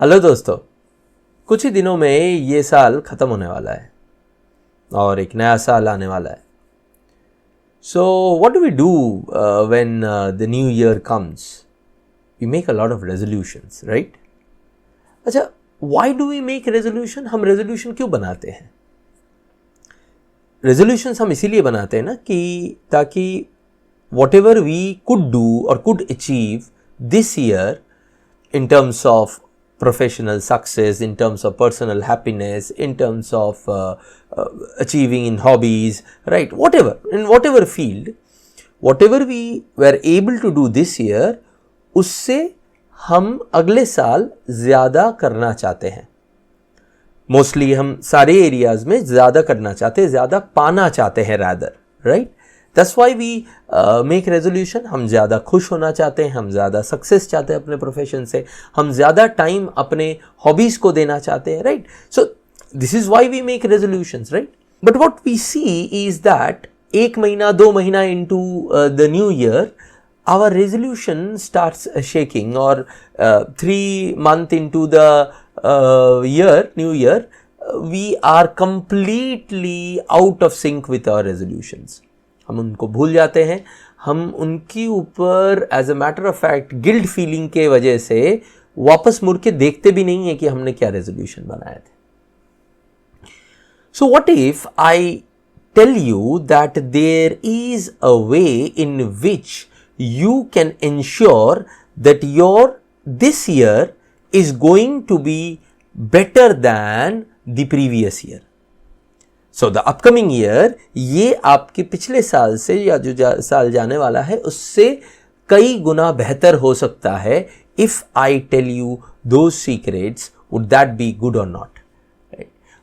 Hello दोस्तों, कुछ ही दिनों में ये साल ख़त्म होने वाला है और एक नया साल आने वाला है. So what do we do when the new year comes? We make a lot of resolutions, right? अच्छा, why do we make resolution? हम रेजोल्यूशन क्यों बनाते हैं? रेजोल्यूशंस हम इसीलिए बनाते हैं ना कि ताकि whatever we could do और could achieve this year in terms of professional success, in terms of personal happiness, in terms of achieving in hobbies, right? Whatever, in whatever field, whatever we were able to do this year, उससे हम अगले साल ज़्यादा करना चाहते हैं. Mostly हम सारे एरियाज में ज़्यादा करना चाहते हैं, ज़्यादा पाना चाहते हैं rather, right? That's why we make resolution. हम ज़्यादा खुश होना चाहते हैं, हम ज़्यादा सक्सेस चाहते हैं अपने प्रोफेशन से, हम ज़्यादा टाइम अपने हॉबीज़ को देना चाहते हैं, right? So this is why we make resolutions, right? But what we see is that 1 महीना 2 महीना into the new year our resolution starts shaking, or 3 months into the new year, we are completely out of sync with our resolutions. हम उनको भूल जाते हैं, हम उनके ऊपर as a matter of fact guilt feeling के वजह से वापस मुड़ के देखते भी नहीं है कि हमने क्या रेजोल्यूशन बनाए थे. So what if I tell you that there is a way in which you can ensure that your this year is going to be better than the previous year. So the upcoming year, ये आपके पिछले साल से या जो साल जाने वाला है उससे कई गुना बेहतर हो सकता है. If I tell you those secrets, would that be good or not?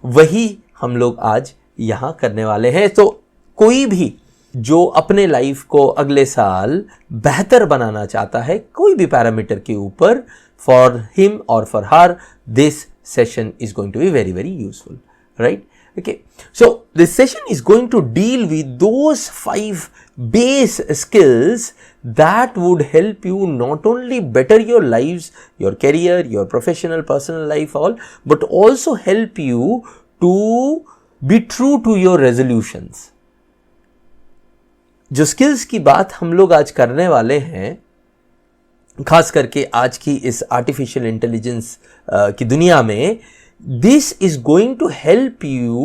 वही हम लोग आज यहां करने वाले हैं. तो कोई भी जो अपने लाइफ को अगले साल बेहतर बनाना चाहता है कोई भी पैरामीटर के ऊपर, for him or for her, this session is going to be very very useful, right? Okay, so this session is going to deal with those 5 base skills that would help you not only better your lives, your career, your professional, personal life, all, but also help you to be true to your resolutions. जो skills की बात हम लोग आज करने वाले हैं, खास करके आज की इस आर्टिफिशियल इंटेलिजेंस की दुनिया में, this is going to help you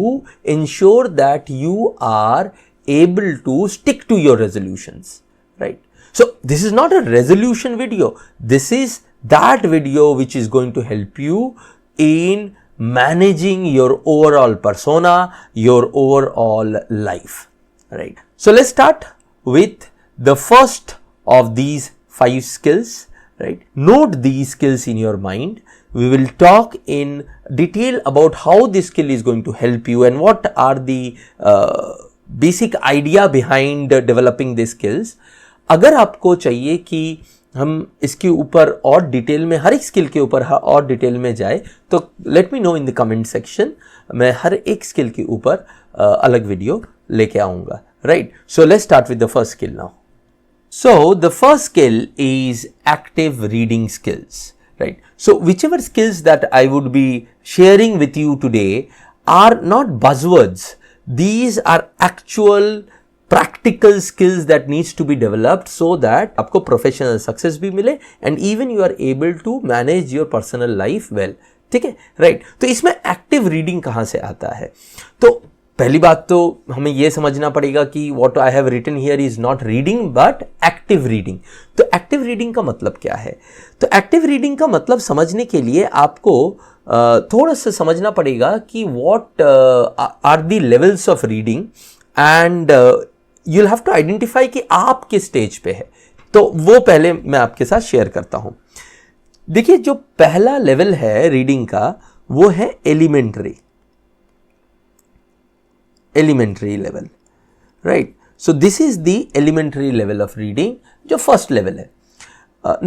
ensure that you are able to stick to your resolutions, right? So this is not a resolution video. This is that video which is going to help you in managing your overall persona, your overall life, right? So let's start with the first of these 5 skills, right? Note these skills in your mind. We will talk in detail about how this skill is going to help you and what are the basic idea behind developing these skills. अगर आपको चाहिए कि हम इसके ऊपर और detail में, हर एक स्किल के ऊपर और डिटेल में जाए, तो let me know in the comment section. मैं हर एक स्किल के ऊपर अलग वीडियो लेके आऊँगा, right? So let's start with the first skill now. So the first skill is active reading skills, right? So whichever skills that I would be sharing with you today are not buzzwords. These are actual practical skills that needs to be developed so that आपको professional success भी मिले and even you are able to manage your personal life well. ठीक है, right? तो इसमें active reading कहाँ से आता है? तो पहली बात तो हमें यह समझना पड़ेगा कि what I have written here is not reading but active reading. तो active reading का मतलब क्या है? तो active reading का मतलब समझने के लिए आपको थोड़ा सा समझना पड़ेगा कि what are the levels of reading and you'll have to identify कि आप किस स्टेज पे है. तो वो पहले मैं आपके साथ शेयर करता हूं. देखिए, जो पहला लेवल है रीडिंग का वो है elementary level, right? So this is the elementary level of reading, जो first level है.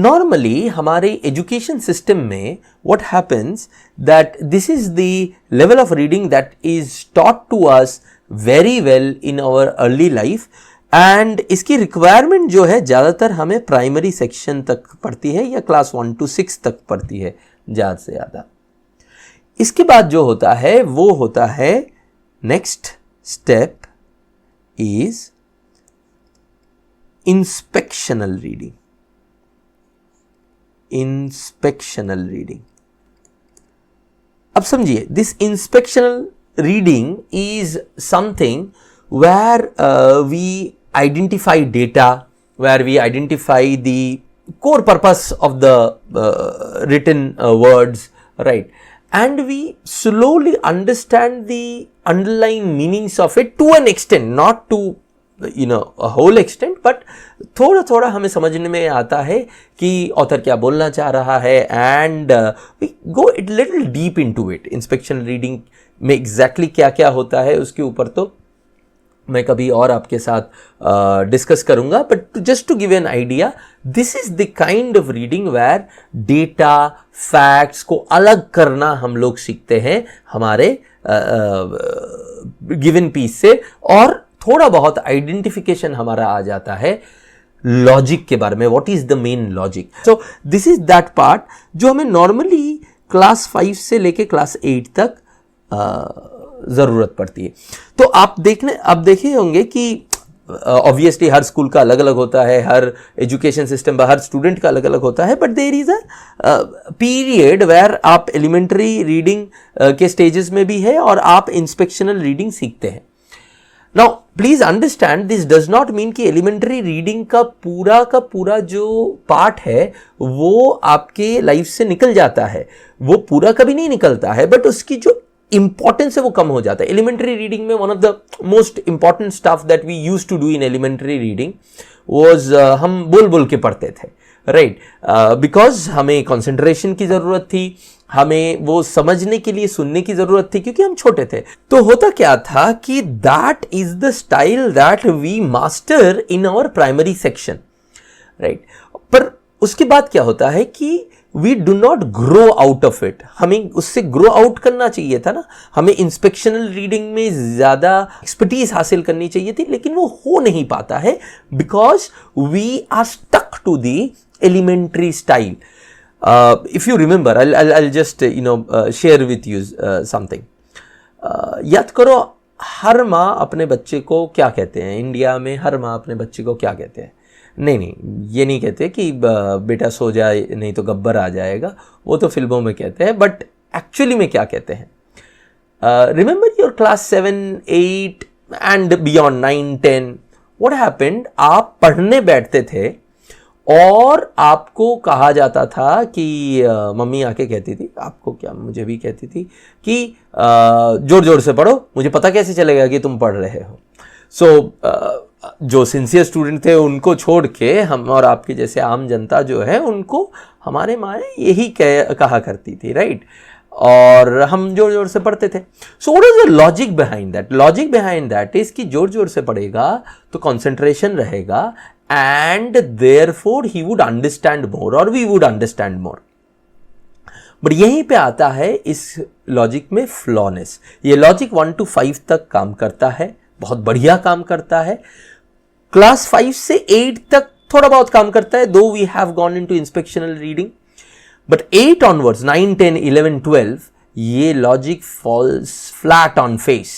Normally हमारे education system में what happens that this is the level of reading that is taught to us very well in our early life and इसकी requirement जो है ज़्यादातर हमें primary section तक पढ़ती है या क्लास 1 to 6 तक पढ़ती है, ज़्यादा से ज़्यादा। इसके बाद जो होता है वो होता है next step is inspectional reading. Inspectional reading, अब समझिए, this inspectional reading is something where we identify data, where we identify the core purpose of the written words, right? And we slowly understand the underlying meanings of it to an extent, not to a whole extent, but थोड़ा थोड़ा हमें समझने में आता है कि author क्या बोलना चाह रहा है, and we go a little deep into it. Inspection reading में एग्जैक्टली क्या क्या होता है उसके ऊपर तो मैं कभी और आपके साथ डिस्कस करूंगा, but just to give an idea, this is the kind of reading where data facts को अलग करना हम लोग सीखते हैं हमारे गिवन पीस से, और थोड़ा बहुत आइडेंटिफिकेशन हमारा आ जाता है लॉजिक के बारे में, what is the main logic. So this is that part जो हमें नॉर्मली क्लास 5 से लेके क्लास 8 तक जरूरत पड़ती है। तो आप देखे होंगे कि ऑब्वियसली हर स्कूल का अलग अलग होता है, हर एजुकेशन सिस्टम का हर स्टूडेंट का अलग अलग होता है, but there is a period where आप एलिमेंट्री रीडिंग के स्टेजेस में भी है और आप इंस्पेक्शनल रीडिंग सीखते हैं। Now please understand, this does not mean कि एलिमेंट्री रीडिंग का पूरा जो पार्ट है वो आपके लाइफ से निकल जाता है, वो पूरा कभी नहीं निकलता है, बट उसकी जो इंपॉर्टेंस है वो कम हो जाता है। एलिमेंट्री रीडिंग में one of the most important stuff that we used to do in elementary reading was हम बोल बोल के पढ़ते थे, राइट, बिकॉज हमें कंसंट्रेशन की जरूरत थी, हमें वो समझने के लिए सुनने की जरूरत थी क्योंकि हम छोटे थे। तो होता क्या था कि that is the style that we master in our primary section, right. पर उसके बाद क्या होता है कि we do not grow out of it, हमें उससे ग्रो आउट करना चाहिए था ना, हमें इंस्पेक्शनल रीडिंग में ज्यादा एक्सपर्टीज हासिल करनी चाहिए थी, लेकिन वो हो नहीं पाता है because we are stuck to the elementary style. If you remember, I'll just share with you something. याद करो, हर माँ अपने बच्चे को क्या कहते हैं? इंडिया में हर माँ अपने बच्चे को क्या कहते हैं? नहीं, ये नहीं कहते कि बेटा सो जाए नहीं तो गब्बर आ जाएगा, वो तो फिल्मों में कहते हैं, बट एक्चुअली में क्या कहते हैं? Remember your class 7, 8 and beyond 9, 10, what happened, आप पढ़ने बैठते थे और आपको कहा जाता था कि मम्मी आके कहती थी, आपको क्या, मुझे भी कहती थी कि जोर जोर से पढ़ो, मुझे पता कैसे चलेगा कि तुम पढ़ रहे हो। सो जो सिंसियर स्टूडेंट थे उनको छोड़ के हम और आपके जैसे आम जनता जो है उनको हमारे माएँ यही कहा करती थी, राइट, और हम जोर जोर से पढ़ते थे। So what is the logic behind that? Logic behind that is कि जोर जोर से पढ़ेगा तो कंसंट्रेशन रहेगा and therefore he would understand more or we would understand more. But यहीं पे आता है इस लॉजिक में फ्लॉनेस। ये लॉजिक 1 to 5 तक काम करता है, बहुत बढ़िया काम करता है, क्लास 5 से 8 तक थोड़ा बहुत काम करता है, though we have gone into inspectional reading, but 8 onwards, 9, 10, 11, 12, ये logic falls flat on face.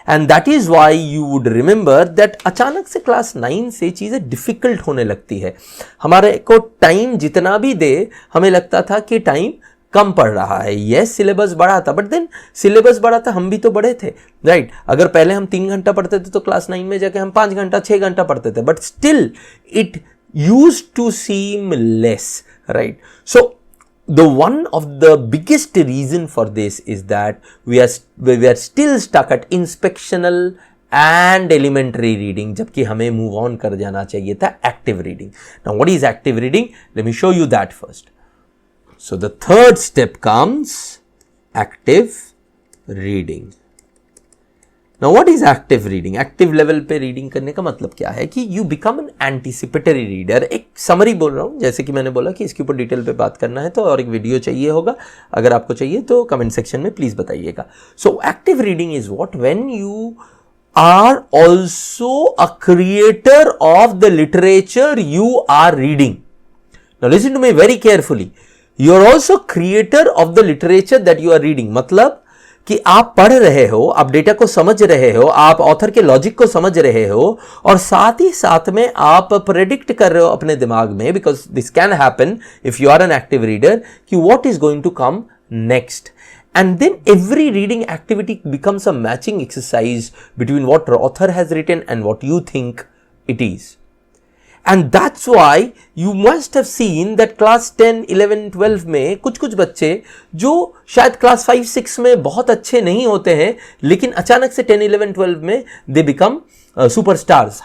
And that is why you would remember that अचानक से क्लास 9 से चीजें डिफिकल्ट होने लगती है। हमारे को टाइम जितना भी दे, हमें लगता था कि टाइम कम पड़ रहा है। यस, सिलेबस बड़ा था, बट देन सिलेबस बड़ा था, हम भी तो बड़े थे, राइट। अगर पहले हम 3 घंटा पढ़ते थे तो क्लास 9 में जाके हम 5 घंटा 6 घंटा पढ़ते थे, but still it used to seem less, right. So the one of the biggest reason for this is that we are still stuck at inspectional and elementary reading, जबकि हमें move on कर जाना चाहिए था active reading. Now what is active reading? Let me show you that first. So the third step comes active reading. Now what is active reading? Active level पे reading करने का मतलब क्या है कि you become an anticipatory reader. एक summary बोल रहा हूँ, जैसे कि मैंने बोला कि इसके ऊपर डिटेल पे बात करना है तो और एक वीडियो चाहिए होगा, अगर आपको चाहिए तो कमेंट सेक्शन में प्लीज बताइएगा। So active reading is what? When you are also a creator of the literature you are reading. Now listen to me very carefully. You are also creator of the literature that you are reading. मतलब कि आप पढ़ रहे हो, आप data को समझ रहे हो, आप ऑथर के लॉजिक को समझ रहे हो, और साथ ही साथ में आप प्रेडिक्ट कर रहे हो अपने दिमाग में, because this can happen if you are an active reader, कि what is going to come next. And then every reading activity becomes a matching exercise between what the author has written and what you think it is. And that's why you must have seen that class 10, 11, 12 में कुछ बच्चे जो शायद class 5, 6 में बहुत अच्छे नहीं होते हैं, लेकिन अचानक से 10, 11, 12 में they become superstars.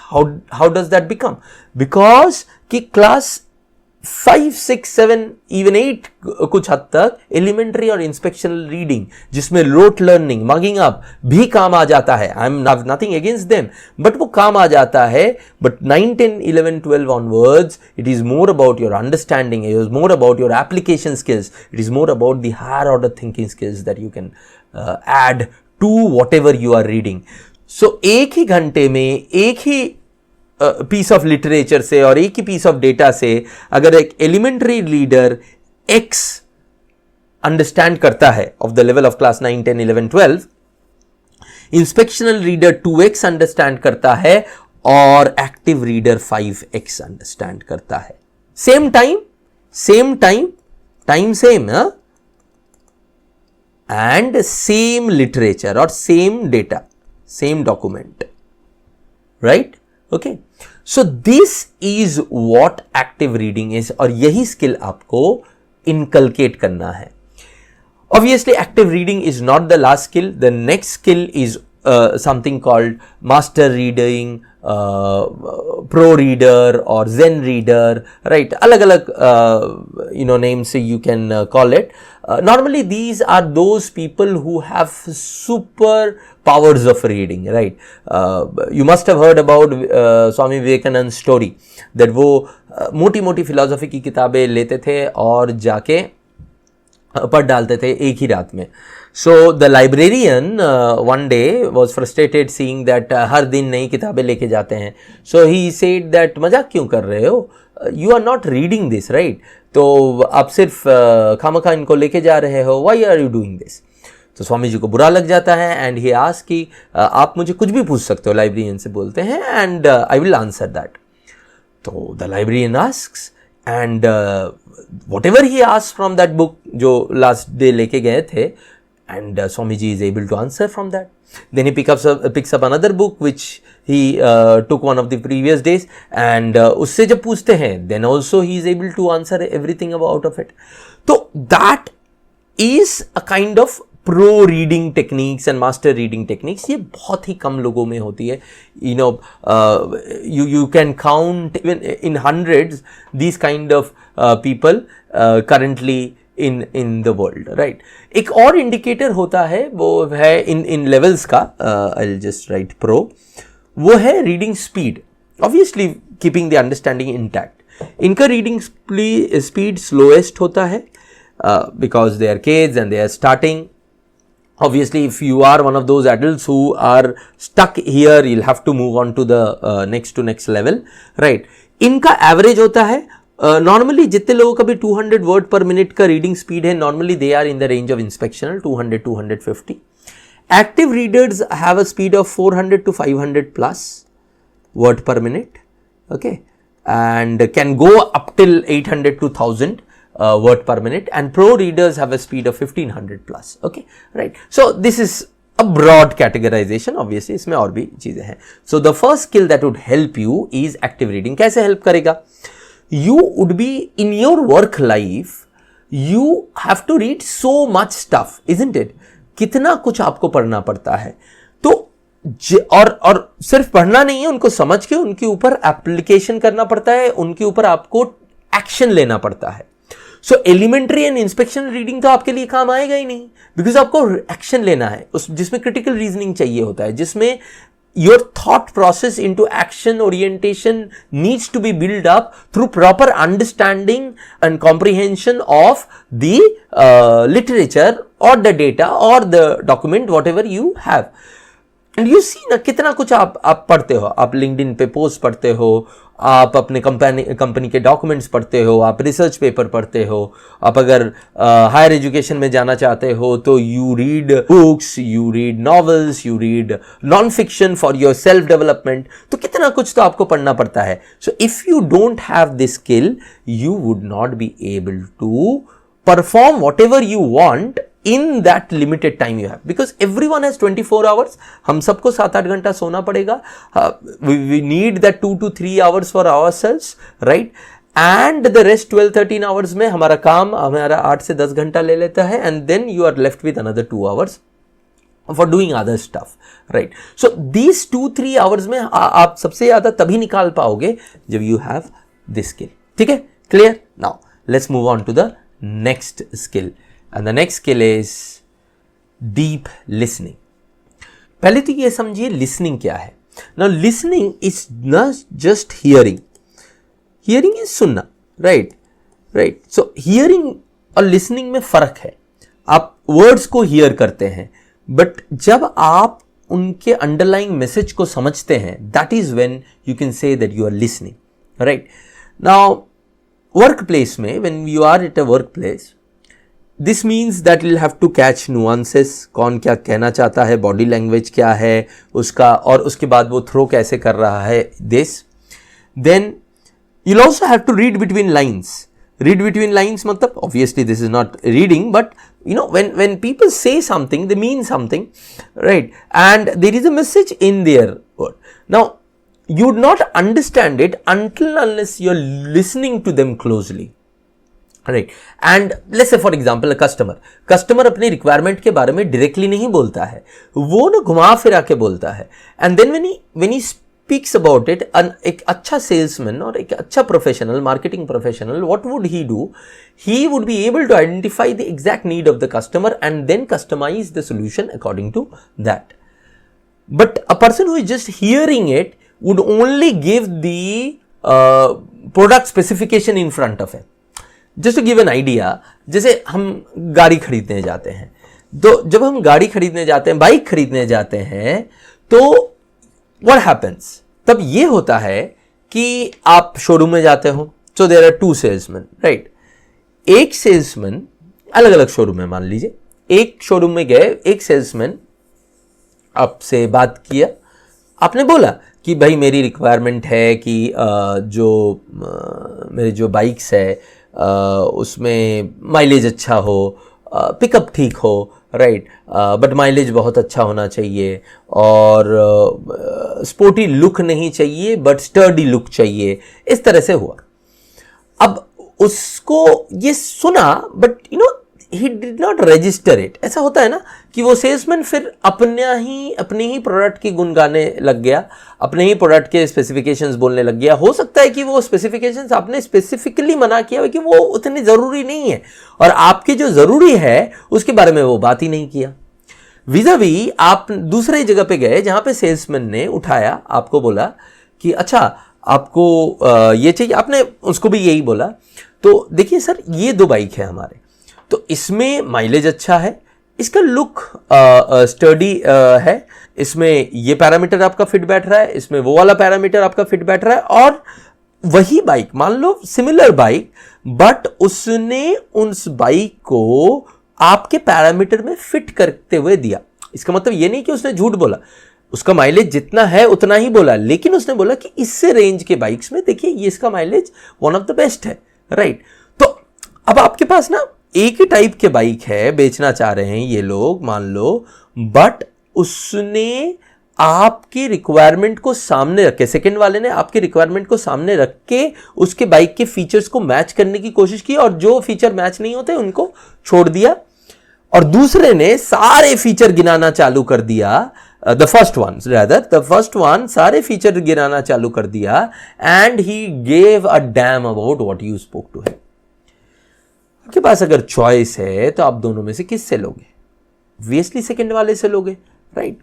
How does that become? Because कि class 5, 6, 7, even 8 कुछ हद तक एलिमेंट्री और इंस्पेक्शनल रीडिंग, जिसमें रोट लर्निंग, मगिंग अप भी काम आ जाता है. I am nothing against them, but वो काम आ जाता है. But 9, 10, 11, 12 onwards it is more about your understanding, it is more about your application skills, it is more about the higher order thinking skills that you can add to whatever you are reading. So एक ही घंटे में एक ही piece of literature से और एक ही piece of data से अगर एक एलिमेंट्री रीडर एक्स अंडरस्टैंड करता है of the level of class 9, 10, 11, 12, inspectional reader 2x understand करता है और एक्टिव रीडर 5x अंडरस्टैंड करता है. Same time same and same literature और same data, same document, right? Okay, so this is what active reading is, और यही skill आपको inculcate करना है. Obviously active reading is not the last skill. The next skill is something called master reading, pro reader or zen reader, right? Alag names you can call it. Normally these are those people who have super powers of reading, right? You must have heard about Swami Vivekananda's story that वो मोटी philosophy की किताबें लेते थे और जाके पढ़ डालते थे एक ही रात में. So the librarian one day was frustrated seeing that हर दिन नई किताबें लेके जाते हैं. So he said that मजाक क्यों कर रहे हो? You are not reading this, right? तो आप सिर्फ खामखा इनको लेके जा रहे हो. Why are you doing this? तो स्वामी जी को बुरा लग जाता है एंड ही आस्क कि आप मुझे कुछ भी पूछ सकते हो, लाइब्रेरियन से बोलते हैं, and I will answer that. तो the librarian asks and whatever he asked from that book जो last day लेके गए थे, and Swamiji is able to answer from that. Then he picks up another book which he took one of the previous days, and उससे जब पूछते हैं then also he is able to answer everything out of it. तो that is a kind of pro reading techniques and master reading techniques. ये बहुत ही कम लोगों में होती है. You know, you can count even in hundreds these kind of people currently in the world, right? एक और indicator होता है, वो है in levels का, I'll just write pro, वो है reading speed. Obviously keeping the understanding intact. इनका reading speed slowest होता है because they are kids and they are starting. Obviously if you are one of those adults who are stuck here, you'll have to move on to the next level, right? इनका average होता है normally जितने लोगों का भी 200 word per minute का reading speed है, normally they are in the range of inspectional 200-250. Active readers have a speed of 400 to 500 plus word per minute, okay, and can go up till 800 to 1000 word per minute, and pro readers have a speed of 1500 plus, okay, right? So this is a broad categorization. Obviously इसमें और भी चीजें हैं. So the first skill that would help you is active reading. कैसे help करेगा? You would be in your work life, you have to read so much stuff, isn't it? कितना कुछ आपको पढ़ना पड़ता है. तो और सिर्फ पढ़ना नहीं है, उनको समझ के उनके ऊपर एप्लीकेशन करना पड़ता है, उनके ऊपर आपको एक्शन लेना पड़ता है. सो एलिमेंट्री एंड इंस्पेक्शन रीडिंग तो आपके लिए काम आएगा ही नहीं, बिकॉज आपको एक्शन लेना है, उस जिसमें क्रिटिकल रीजनिंग चाहिए होता है, जिसमें your thought process into action orientation needs to be built up through proper understanding and comprehension of the literature or the data or the document whatever you have. And you see ना कितना कुछ आप पढ़ते हो, आप LinkedIn पे post पढ़ते हो, आप अपने कंपनी के डॉक्यूमेंट्स पढ़ते हो, आप रिसर्च पेपर पढ़ते हो, आप अगर हायर एजुकेशन में जाना चाहते हो तो you read books, you read novels, you read non fiction for your self development. तो कितना कुछ तो आपको पढ़ना पड़ता है। So if you don't have this skill you would not be able to perform whatever you want in that limited time you have, because everyone has 24 hours. हम सबको 7-8 घंटा सोना पड़ेगा. We need that 2 to 3 hours for ourselves, right? And the rest 12-13 hours में हमारा काम हमारा 8 से 10 घंटा ले लेता है, and then you are left with another 2 hours for doing other stuff, right? So these 2-3 hours में आप सबसे ज़्यादा तभी निकाल पाओगे जब you have this skill. ठीक है? Clear? Now let's move on to the next skill. And the next skill is deep listening. पहले तो ये समझिए listening क्या है. Now listening is not just hearing. Hearing is सुनना, right? Right. So hearing और listening में फर्क है. आप words को hear करते हैं, but जब आप उनके underlying message को समझते हैं, that is when you can say that you are listening, right? Now workplace में, when you are at a workplace, this means that will have to catch nuances, कौन क्या कहना चाहता है, बॉडी लैंग्वेज क्या है उसका, और उसके बाद वो थ्रो कैसे कर रहा है this. Then you'll also have to read between lines. Read between lines मतलब obviously this is not reading, but you know when people say something they mean something, right? And there is a message in their word. Now you would not understand it until unless you're listening to them closely. Right. And let's say for example customer अपनी requirement के बारे में directly नहीं बोलता है, वो ना घुमा फिरा के बोलता है. And then when he speaks about it, एक अच्छा सेल्समैन और एक अच्छा professional, marketing professional, what would he do? He would be able to identify the exact need of the customer and then customise the solution according to that. But a person who is just hearing it would only give the product specification in front of it. Just to give an idea, जैसे हम गाड़ी खरीदने जाते हैं, तो जब हम गाड़ी खरीदने जाते हैं, बाइक खरीदने जाते हैं, तो व्हाट हैपेंस? तब ये होता है कि आप शोरूम में जाते हो, so there are 2 salesman, right? एक सेल्समैन, अलग अलग शोरूम में मान लीजिए, एक शोरूम में गए, एक सेल्समैन आपसे बात किया, आपने बोला कि भाई मेरी रिक्वायरमेंट है कि मेरे जो बाइक्स है उसमें माइलेज अच्छा हो, पिकअप ठीक हो, राइट, बट माइलेज बहुत अच्छा होना चाहिए, और स्पोर्टी लुक नहीं चाहिए बट स्टर्डी लुक चाहिए. इस तरह से हुआ. अब उसको ये सुना, but you know he did not register it. ऐसा होता है ना कि वो सेल्समैन फिर अपने ही प्रोडक्ट की गुण गाने लग गया, अपने ही प्रोडक्ट के स्पेसिफिकेशंस बोलने लग गया. हो सकता है कि वो स्पेसिफिकेशंस आपने स्पेसिफिकली मना किया कि वो उतने जरूरी नहीं है, और आपके जो जरूरी है उसके बारे में वो बात ही नहीं किया. विज़ावी आप दूसरे जगह पे गए जहां पे सेल्समैन ने उठाया, आपको बोला कि अच्छा आपको ये चाहिए, आपने उसको भी यही बोला, तो देखिए सर ये 2 बाइक है हमारे, तो इसमें माइलेज अच्छा है, इसका लुक स्टर्डी है, इसमें ये पैरामीटर आपका फिट बैठ रहा है, इसमें वो वाला पैरामीटर आपका फिट बैठ रहा है, और वही बाइक, मान लो सिमिलर बाइक, बट उसने उस बाइक को आपके पैरामीटर में फिट करते हुए दिया. इसका मतलब ये नहीं कि उसने झूठ बोला, उसका माइलेज जितना है उतना ही बोला, लेकिन उसने बोला कि इससे रेंज के बाइक्स में देखिए ये इसका mileage one of the best है, राइट? तो अब आपके पास ना एक ही टाइप के बाइक है, बेचना चाह रहे हैं ये लोग, मान लो, बट उसने आपकी रिक्वायरमेंट को सामने रख के, सेकंड वाले ने आपकी रिक्वायरमेंट को सामने रख के उसके बाइक के फीचर्स को मैच करने की कोशिश की, और जो फीचर मैच नहीं होते उनको छोड़ दिया, और दूसरे ने सारे फीचर गिनाना चालू कर दिया. द फर्स्ट वन सारे फीचर गिनाना चालू कर दिया, and he gave a damn about what you spoke to him. आपके पास अगर चॉइस है तो आप दोनों में से किससे लोगे? ऑब्वियसली सेकंड वाले से लोगे, राइट?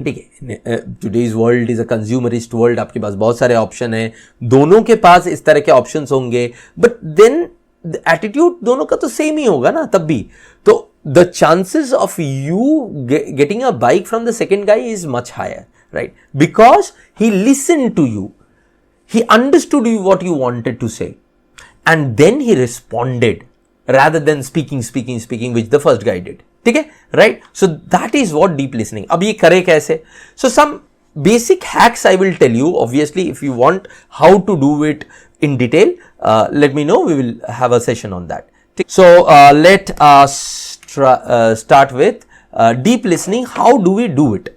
ठीक है, today's world is a consumerist world, आपके पास बहुत सारे ऑप्शन हैं, दोनों के पास इस तरह के ऑप्शंस होंगे, बट देन एटीट्यूड दोनों का तो सेम ही होगा ना तब भी. तो the chances of you getting a bike from the second guy is much higher, right? Because he listen to you, He understood you what you wanted to say, and then he responded rather than speaking, which the first guy did. ठीक है, right? So that is what deep listening. अब ये करे कैसे? So some basic hacks I will tell you. Obviously, if you want how to do it in detail, let me know. We will have a session on that. So let us start with deep listening. How do we do it?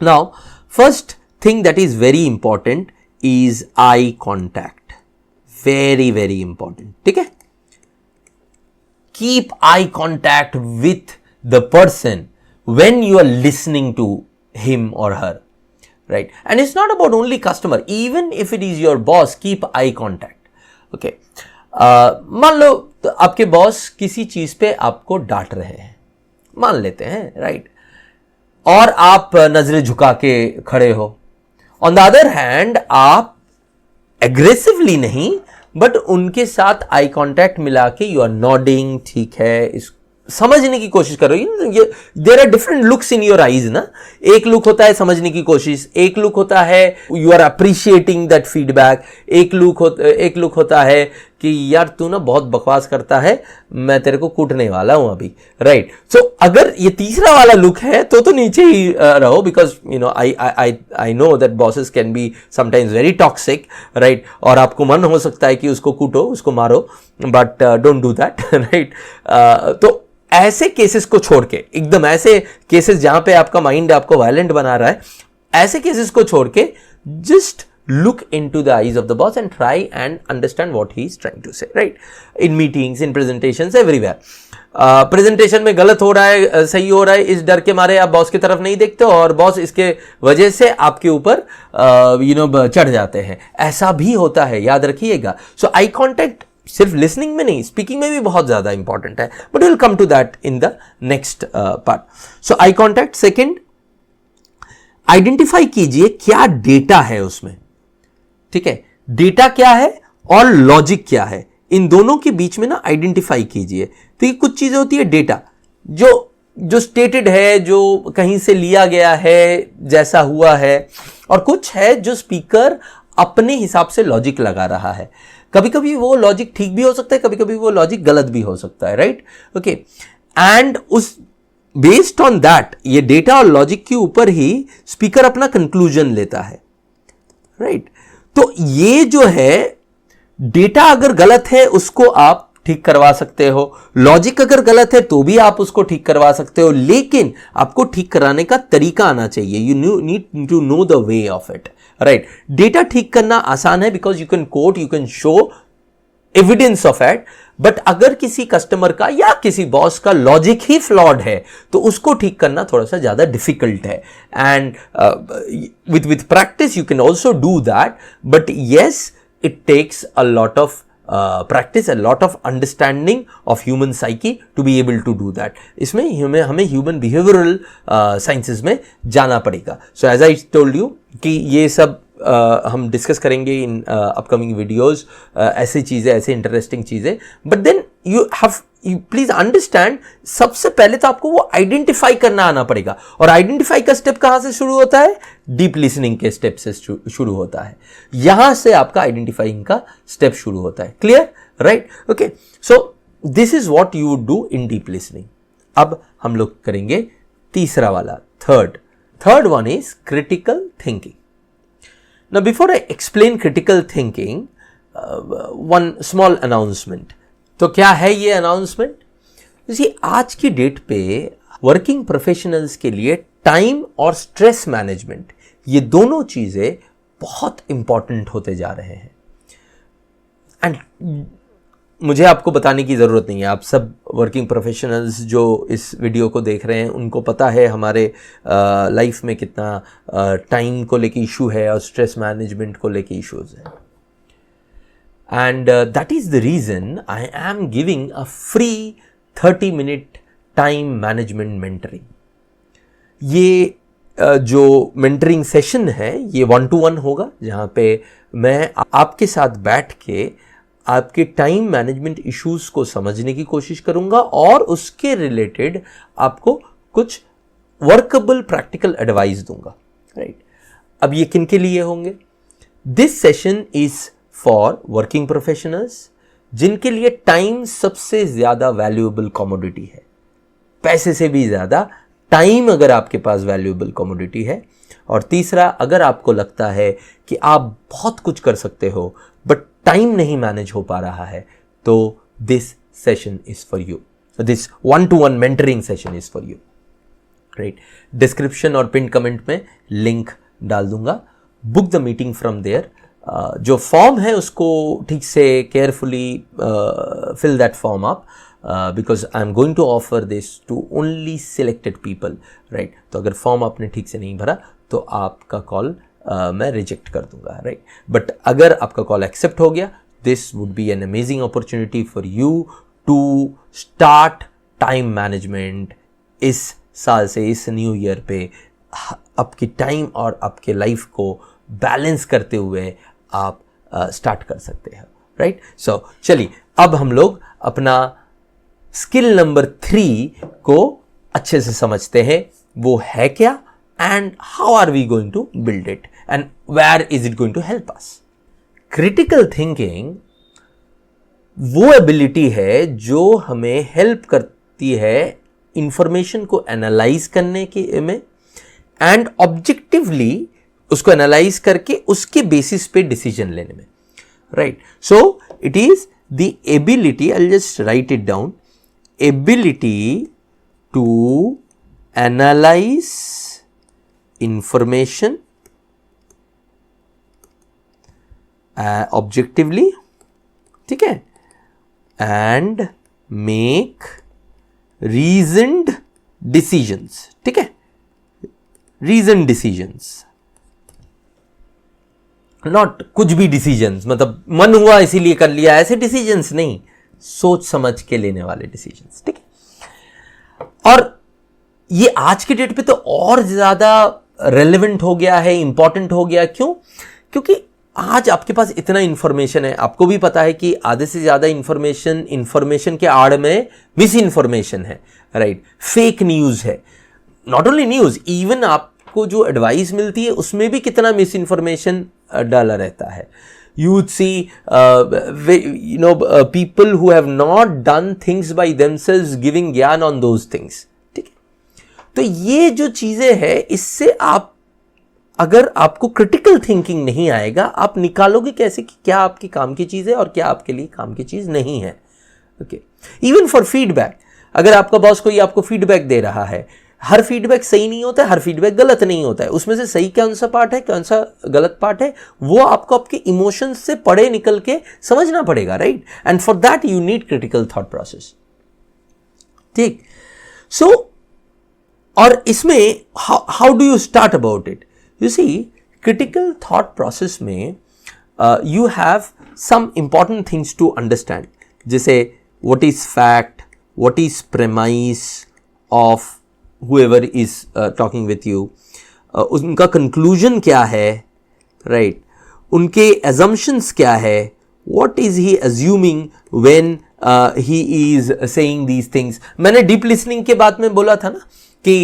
Now, first thing that is very important is eye contact. Very, very important. ठीक है? Keep eye contact with the person when you are listening to him or her, right? And it's not about only customer. Even if it is your boss, keep eye contact. Okay. मान लो तो आपके boss किसी चीज पे आपको डांट रहे हैं, मान लेते हैं, राइट? और आप नजरें झुका के खड़े हो. ऑन द अदर हैंड, आप एग्रेसिवली नहीं, बट उनके साथ आई कांटेक्ट मिला के यू आर नॉडिंग, ठीक है, इस समझने की कोशिश करो. There are different looks in your eyes ना. एक लुक होता है समझने की कोशिश, एक लुक होता है you are appreciating that feedback, एक लुक होता है कि यार तू ना बहुत बकवास करता है, मैं तेरे को कूटने वाला हूं अभी, राइट? सो अगर ये तीसरा वाला लुक है तो नीचे ही रहो, because you know I know that bosses can be sometimes very toxic, right? और आपको मन हो सकता है कि उसको कूटो, उसको मारो, but don't do that, right? तो ऐसे केसेस को छोड़ के, एकदम ऐसे केसेस जहां पे आपका माइंड आपको वायलेंट बना रहा है, ऐसे केसेस को छोड़ के just look into the eyes of the boss and try and understand what he is trying to say, right? In meetings, in presentations, everywhere. Presentation में गलत हो रहा है, सही हो रहा है, इस डर के मारे आप बॉस की तरफ नहीं देखते हो और बॉस इसके वजह से आपके ऊपर चढ़ जाते हैं. ऐसा भी होता है, याद रखिएगा. सो आई कॉन्टेक्ट सिर्फ लिसनिंग में नहीं, स्पीकिंग में भी बहुत ज्यादा इंपॉर्टेंट है, but will come to that in the next part. So I contact. Second, identify कीजिए क्या डेटा है उसमें. ठीक है, डेटा क्या है और लॉजिक क्या है, इन दोनों के बीच में ना आइडेंटिफाई कीजिए. तो ये कुछ चीजें होती है डेटा जो स्टेटेड है, जो कहीं से लिया गया है, जैसा हुआ है, और कुछ है जो स्पीकर अपने हिसाब से लॉजिक लगा रहा है. कभी कभी वो लॉजिक ठीक भी हो सकता है, कभी कभी वो लॉजिक गलत भी हो सकता है, राइट? ओके. एंड उस बेस्ड ऑन दैट, ये डेटा और लॉजिक के ऊपर ही स्पीकर अपना कंक्लूजन लेता है, राइट? तो ये जो है, डेटा अगर गलत है उसको आप ठीक करवा सकते हो, लॉजिक अगर गलत है तो भी आप उसको ठीक करवा सकते हो, लेकिन आपको ठीक कराने का तरीका आना चाहिए. You need to know the way of it, right? Data ठीक करना आसान है, because you can quote, you can show evidence of it. But अगर किसी कस्टमर का या किसी बॉस का लॉजिक ही फ्लॉड है तो उसको ठीक करना थोड़ा सा ज्यादा डिफिकल्ट है. And with practice you can also do that, but yes, it takes a lot of practice, a lot of understanding of human psyche to be able to do that. इसमें हमें human behavioral sciences में जाना पड़ेगा. So as I told you कि ये सब हम discuss करेंगे इन अपकमिंग वीडियोस, ऐसी चीजें, ऐसे इंटरेस्टिंग चीजें. But then you please understand, सबसे पहले तो आपको वो आइडेंटिफाई करना आना पड़ेगा. और आइडेंटिफाई का स्टेप कहां से शुरू होता है? डीप लिसनिंग के स्टेप से शुरू होता है. यहां से आपका आइडेंटिफाइंग का स्टेप शुरू होता है. Clear, right? Okay. So this is what you would do in deep listening. अब हम लोग करेंगे तीसरा वाला, third one is critical thinking. Now, before I explain critical thinking, one small announcement. तो क्या है ये announcement? जी, आज की डेट पे वर्किंग प्रोफेशनल्स के लिए टाइम और स्ट्रेस मैनेजमेंट, ये दोनों चीजें बहुत इंपॉर्टेंट होते जा रहे हैं. एंड मुझे आपको बताने की ज़रूरत नहीं है, आप सब वर्किंग प्रोफेशनल्स जो इस वीडियो को देख रहे हैं उनको पता है हमारे लाइफ में कितना टाइम को लेके इशू है और स्ट्रेस मैनेजमेंट को लेके इश्यूज हैं. And that is the reason I am giving a free 30-minute time management mentoring. ये जो मेंटरिंग सेशन है ये 1-to-1 होगा, जहाँ पे मैं आपके साथ बैठ के आपके टाइम मैनेजमेंट इश्यूज को समझने की कोशिश करूंगा और उसके रिलेटेड आपको कुछ वर्कबल प्रैक्टिकल एडवाइस दूंगा, राइट? अब ये किन के लिए होंगे? This session is for working professionals जिनके लिए टाइम सबसे ज्यादा वैल्यूएबल कमोडिटी है। पैसे से भी ज्यादा टाइम अगर आपके पास वैल्यूएबल कमोडिटी है। और तीसरा, अगर आपको लगता है कि आप बहुत कुछ कर सकते हो बट टाइम नहीं मैनेज हो पा रहा है, तो this session is for you. This 1-to-1 mentoring session is for you. Right, description और पिन कमेंट में लिंक डाल दूंगा। Book the meeting from there. जो फॉर्म है उसको ठीक से carefully fill that form up, because I am going to offer this to only selected people. Right, तो अगर फॉर्म आपने ठीक से नहीं भरा तो आपका कॉल मैं रिजेक्ट कर दूंगा। राइट, बट अगर आपका कॉल एक्सेप्ट हो गया, this would be an amazing opportunity for you to start time management. इस साल से, इस न्यू ईयर पे आपकी टाइम और आपके लाइफ को बैलेंस करते हुए आप स्टार्ट कर सकते हैं। राइट, सो चलिए अब हम लोग अपना स्किल नंबर 3 को अच्छे से समझते हैं। वो है क्या and how are we going to build it and where is it going to help us. Critical thinking वो एबिलिटी है जो हमें हेल्प करती है इंफॉर्मेशन को एनालाइज करने के में एंड ऑब्जेक्टिवली उसको एनालाइज करके उसके बेसिस पे डिसीजन लेने में। Right, so it is the ability, I will just write it down, ability to analyse information objectively, ठीक है, एंड मेक रीजन्ड डिसीजंस। ठीक है, रीजन डिसीजंस, नॉट कुछ भी डिसीजंस, मतलब मन हुआ इसीलिए कर लिया, ऐसे डिसीजंस नहीं, सोच समझ के लेने वाले डिसीजंस। ठीक है, और ये आज के डेट पे तो और ज्यादा रेलेवेंट हो गया है, इंपॉर्टेंट हो गया। क्यों? क्योंकि आज आपके पास इतना इंफॉर्मेशन है। आपको भी पता है कि आधे से ज्यादा इंफॉर्मेशन के आड़ में मिस इंफॉर्मेशन है। राइट, फेक न्यूज है। नॉट ओनली न्यूज, इवन आपको जो एडवाइस मिलती है उसमें भी कितना मिस इंफॉर्मेशन डाला रहता है। You would see, people who have not done things by themselves giving ज्ञान on those things. ठीक है, तो ये जो चीजें हैं, इससे आप, अगर आपको क्रिटिकल थिंकिंग नहीं आएगा, आप निकालोगे कैसे कि क्या आपकी काम की चीज है और क्या आपके लिए काम की चीज नहीं है। ओके, इवन फॉर फीडबैक, अगर आपका बॉस कोई आपको फीडबैक दे रहा है, हर फीडबैक सही नहीं होता है, हर फीडबैक गलत नहीं होता है। उसमें से सही कौन सा पार्ट है, कौन सा गलत पार्ट है, वो आपको आपके इमोशंस से पढ़े निकल के समझना पड़ेगा। Right, and for that you need critical thought process. ठीक, सो और इसमें how do you start about it? You see, critical thought process में you have some important things to understand, जैसे what is fact, what is premise of whoever is talking with you, उनका conclusion क्या है, right, उनके assumptions क्या है, what is he assuming when he is saying these things. मैंने deep listening के बाद में बोला था ना कि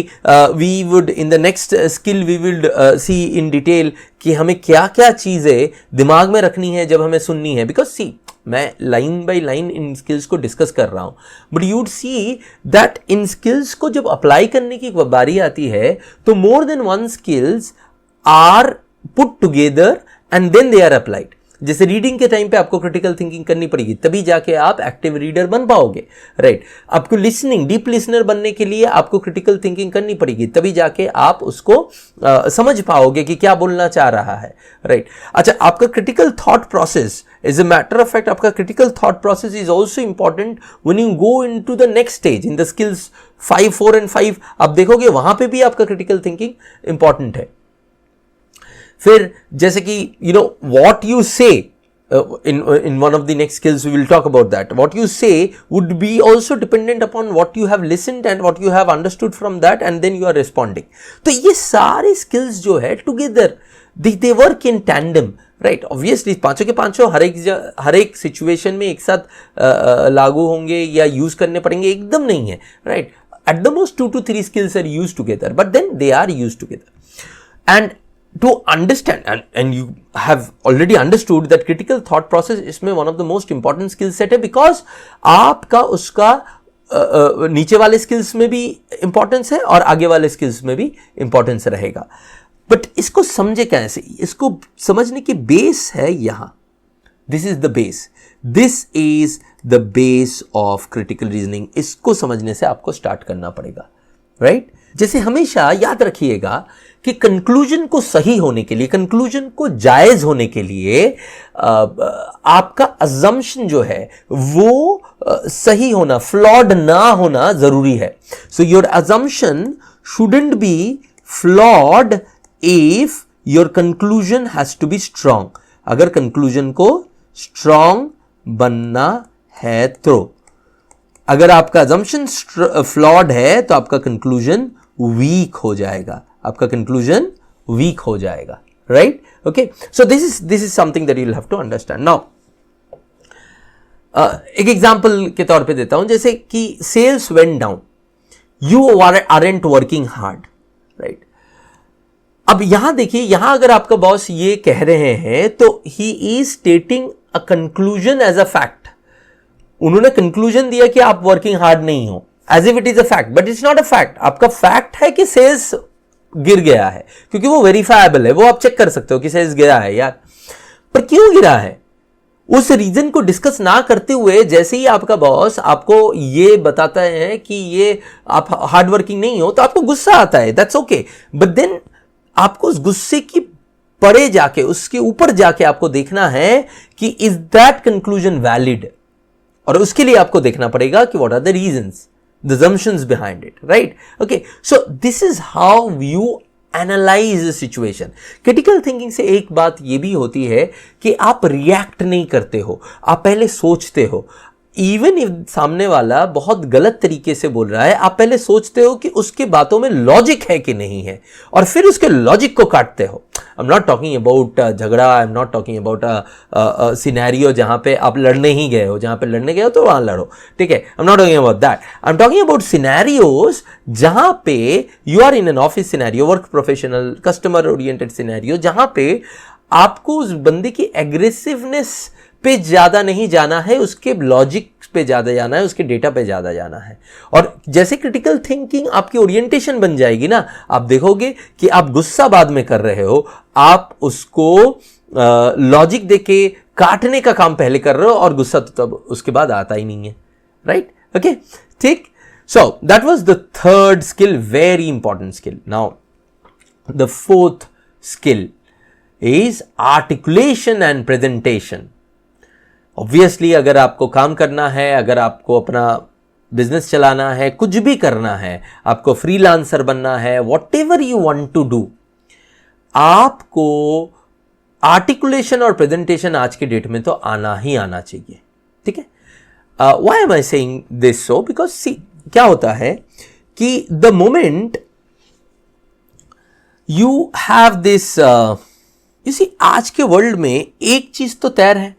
we would in the next skill we will see in detail कि हमें क्या क्या चीज़ें दिमाग में रखनी है जब हमें सुननी है। because see, मैं लाइन बाय लाइन इन स्किल्स को डिस्कस कर रहा हूं, but you would see that इन स्किल्स को जब अप्लाई करने की बारी आती है तो more than one skills are put together and then they are applied. जैसे रीडिंग के टाइम पे आपको क्रिटिकल थिंकिंग करनी पड़ेगी, तभी जाके आप एक्टिव रीडर बन पाओगे। राइट, आपको लिसनिंग, डीप लिसनर बनने के लिए आपको क्रिटिकल थिंकिंग करनी पड़ेगी, तभी जाके आप उसको समझ पाओगे कि क्या बोलना चाह रहा है। राइट, अच्छा, आपका critical thought process, as a matter of fact, आपका critical thought process is also important when you go into the next stage in the skills 5, 4 and 5। आप देखोगे वहां पे भी आपका क्रिटिकल थिंकिंग इंपॉर्टेंट है। फिर जैसे कि what you say in one of the next skills, we will talk about that. What you say would be also dependent upon what you have listened and what you have understood from that, and then you are responding. तो ये सारे skills जो है together they work in tandem. Right, obviously पांचों के पांचों हर एक situation में एक साथ लागू होंगे या यूज करने पड़ेंगे, एकदम नहीं है। Right, at the most 2 to 3 skills are used together, but then they are used together. And to understand, and you have already understood that critical thought process इसमें one of the most important skill set है, because आपका उसका नीचे वाले skills में भी importance है और आगे वाले स्किल्स में भी इंपॉर्टेंस रहेगा. बट इसको समझे कैसे? इसको समझने की बेस है यहां. This is the base. This is the base of critical reasoning. इसको समझने से आपको स्टार्ट करना पड़ेगा, राइट? जैसे हमेशा याद रखिएगा कि कंक्लूजन को सही होने के लिए, कंक्लूजन को जायज होने के लिए आपका अजम्पशन जो है वो सही होना, फ्लॉड ना होना जरूरी है. So your assumption shouldn't be flawed if your conclusion has to be strong. अगर कंक्लूजन को स्ट्रांग बनना है तो, अगर आपका अजम्पशन फ्लॉड है तो आपका कंक्लूजन वीक हो जाएगा, आपका कंक्लूजन वीक हो जाएगा, right? Okay, so this is something that you will have to understand. Now एक एग्जांपल के तौर पे देता हूं, जैसे कि sales went down, you aren't working hard, right? अब यहां देखिए, यहां अगर आपका बॉस ये कह रहे हैं तो he is stating a conclusion as a fact. उन्होंने कंक्लूजन दिया कि आप वर्किंग हार्ड नहीं हो, as if it is a fact, but it's not a fact. आपका फैक्ट है कि सेल्स गिर गया है, क्योंकि वो वेरीफाएबल है, वो आप चेक कर सकते हो कि सेल्स गिरा है यार. पर क्यों गिरा है, उस रीजन को डिस्कस ना करते हुए जैसे ही आपका बॉस आपको ये बताता है कि ये आप हार्ड वर्किंग नहीं हो, तो आपको गुस्सा आता है, दैट्स ओके. बट देन आपको उस गुस्से की परे जाके, उसके ऊपर जाके आपको देखना है कि इज दैट कंक्लूजन वैलिड, और उसके लिए आपको देखना पड़ेगा कि what are the reasons, the assumptions behind it, right? Okay, so this is how you analyze the situation. Critical thinking से एक बात ये भी होती है कि आप रिएक्ट नहीं करते हो, आप पहले सोचते हो. इवन इफ सामने वाला बहुत गलत तरीके से बोल रहा है, आप पहले सोचते हो कि उसके बातों में लॉजिक है कि नहीं है, और फिर उसके लॉजिक को काटते हो. I am not talking about झगड़ा, I am not talking about scenario जहां पे आप लड़ने ही गए हो, जहां पे लड़ने गए हो तो वहां लड़ो, ठीक है? I am not talking about that. I am talking about scenarios जहां पे you are in an office scenario, work professional, customer oriented scenario, जहां पे आपको उस बंदे की एग्रेसिवनेस पे ज्यादा नहीं जाना है, उसके लॉजिक पे ज्यादा जाना है, उसके डेटा पे ज्यादा जाना है. और जैसे क्रिटिकल थिंकिंग आपकी ओरिएंटेशन बन जाएगी ना, आप देखोगे कि आप गुस्सा बाद में कर रहे हो, आप उसको लॉजिक देके काटने का काम पहले कर रहे हो, और गुस्सा तो तब उसके बाद आता ही नहीं है, राइट? ओके, ठीक. So that was the third skill, very important skill. Now the fourth skill is articulation and presentation. Obviously अगर आपको काम करना है, अगर आपको अपना बिजनेस चलाना है, कुछ भी करना है, आपको फ्रीलांसर बनना है, whatever you want to do, आपको आर्टिकुलेशन और प्रेजेंटेशन आज के डेट में तो आना ही आना चाहिए, ठीक है? Why am I saying this so? Because see, क्या होता है कि the moment you have this, you see, आज के वर्ल्ड में एक चीज तो तैर है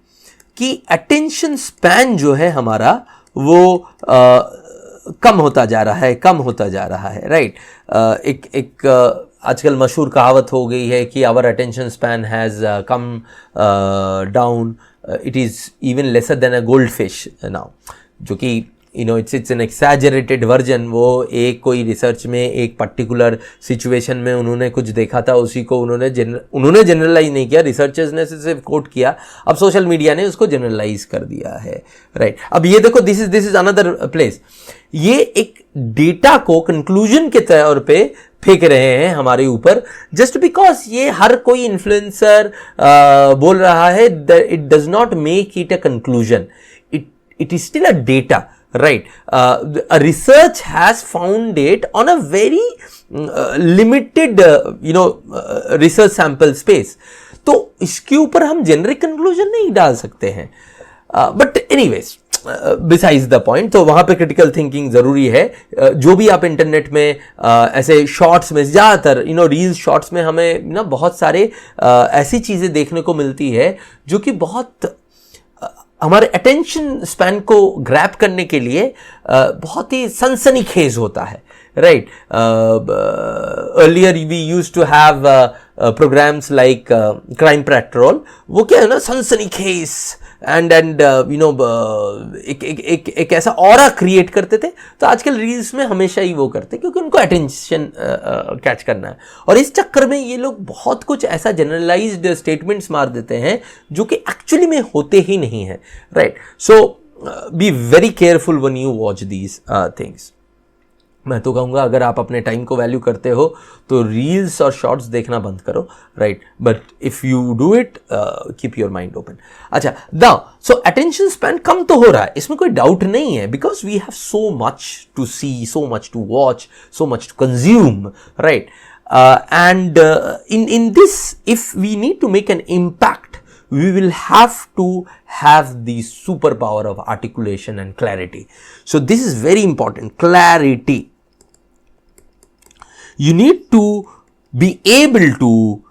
कि अटेंशन स्पैन जो है हमारा वो कम होता जा रहा है, कम होता जा रहा है, राइट? एक आजकल मशहूर कहावत हो गई है कि our attention span has come down, it is even lesser than a goldfish now, जो कि you know it's an exaggerated version. वो एक कोई रिसर्च में एक पर्टिकुलर सिचुएशन में उन्होंने कुछ देखा था, उसी को उन्होंने जनरलाइज नहीं किया, रिसर्चर्स ने सिर्फ कोट किया, अब सोशल मीडिया ने उसको जनरलाइज कर दिया है, राइट? अब ये देखो, दिस इज अनदर प्लेस. ये एक डेटा को कंक्लूजन के तौर पे फेंक रहे हैं हमारे ऊपर, जस्ट बिकॉज ये हर कोई इन्फ्लुएंसर बोल रहा है, it does not make it a conclusion, it is still a data, right? A research has found it on a very limited research sample space. तो इसके ऊपर हम जेनरिक कंक्लूजन नहीं डाल सकते हैं. But anyways, besides the point, तो वहां पे क्रिटिकल थिंकिंग जरूरी है. जो भी आप इंटरनेट में ऐसे शॉर्ट्स में, ज्यादातर रील्स शॉर्ट्स में हमें ना बहुत सारे ऐसी चीजें देखने को मिलती है जो कि बहुत हमारे अटेंशन स्पैन को ग्रैब करने के लिए बहुत ही सनसनीखेज होता है, right? Earlier we used to have programmes like Crime Patrol, वो क्या है ना, सनसनीखेज एंड एक ऐसा ऑरा क्रिएट करते थे। तो आजकल रील्स में हमेशा ही वो करते क्योंकि उनको अटेंशन कैच करना है, और इस चक्कर में ये लोग बहुत कुछ ऐसा जनरलाइज्ड स्टेटमेंट्स मार देते हैं जो कि एक्चुअली में होते ही नहीं है, right. So be very careful when you watch these things. मैं तो कहूँगा अगर आप अपने टाइम को वैल्यू करते हो तो रील्स और शॉर्ट्स देखना बंद करो, right, but if you do it keep your mind open. अच्छा, नाउ सो अटेंशन स्पैन कम तो हो रहा है, इसमें कोई डाउट नहीं है, because we have so much to see, so much to watch, so much to consume, right, and in this, if we need to make an impact, we will have to have the superpower of articulation and clarity. So this is very important, clarity. You need to be able to